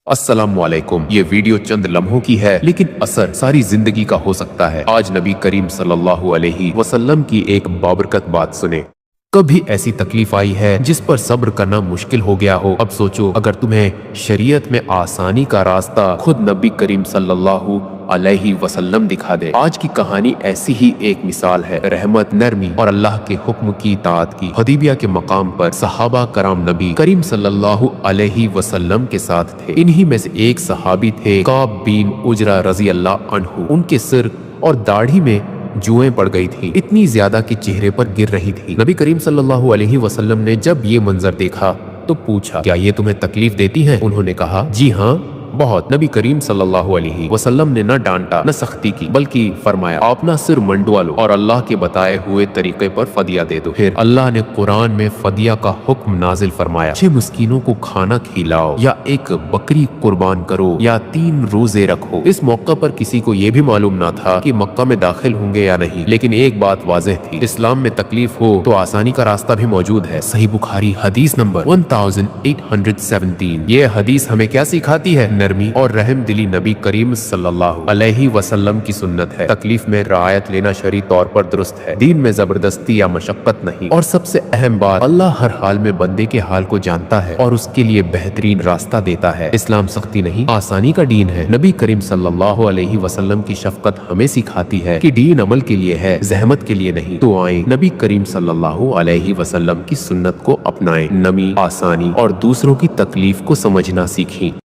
अस्सलाम वालेकुम। ये वीडियो चंद लम्हों की है लेकिन असर सारी जिंदगी का हो सकता है। आज नबी करीम सल्लल्लाहु अलैहि वसल्लम की एक बाबरकत बात सुने। कभी ऐसी तकलीफ आई है जिस पर सब्र करना मुश्किल हो गया हो? अब सोचो, अगर तुम्हें शरीयत में आसानी का रास्ता खुद नबी करीम सल्लल्लाहु अलैहि वसल्लम दिखा दे। आज की कहानी ऐसी ही एक मिसाल है, रहमत, नरमी और अल्लाह के हुक्म की इताअत की। हदीबिया के मकाम पर सहाबा कराम नबी करीम सल्लल्लाहु अलैहि वसल्लम के साथ थे। इन्हीं में से एक सहाबी थे काब बिन उजरा रजी अल्लाह अन्हु। उनके सिर और दाढ़ी में जुएं पड़ गई थी, इतनी ज्यादा कि चेहरे पर गिर रही थी। नबी करीम सल्लल्लाहु अलैहि वसल्लम ने जब ये मंजर देखा तो पूछा, क्या ये तुम्हें तकलीफ देती है? उन्होंने कहा, जी हाँ, बहुत। नबी करीम सल्लल्लाहु अलैहि वसल्लम ने न डांटा न सख्ती की, बल्कि फरमाया, अपना सिर मंडवा लो और अल्लाह के बताए हुए तरीके पर फदिया दे दो। फिर अल्लाह ने कुरान में फदिया का हुक्म नाजिल फरमाया, 6 मिस्कीनों को खाना खिलाओ, या एक बकरी कुर्बान करो, या 3 रोजे रखो। इस मौका पर किसी को यह भी मालूम न था कि मक्का में दाखिल होंगे या नहीं, लेकिन एक बात वाज़ेह थी, इस्लाम में तकलीफ हो तो आसानी का रास्ता भी मौजूद है। सही बुखारी हदीस नंबर 1817। ये हदीस हमें क्या सिखाती है? नरमी और रहम दिली नबी करीम सल्लल्लाहु अलैहि वसल्लम की सुन्नत है। तकलीफ में रियायत लेना शरई तौर पर दुरुस्त है, दीन में जबरदस्ती या मशक्कत नहीं। और सबसे अहम बात, अल्लाह हर हाल में बंदे के हाल को जानता है और उसके लिए बेहतरीन रास्ता देता है। इस्लाम सख्ती नहीं, आसानी का दीन है। नबी करीम सल्लल्लाहु अलैहि वसल्लम की शफकत हमें सिखाती है कि दीन अमल के लिए है, जहमत के लिए नहीं। तो आए नबी करीम सल्लल्लाहु अलैहि वसल्लम की सुन्नत को अपनाएं, नमी, आसानी और दूसरों की तकलीफ को समझना सीखें।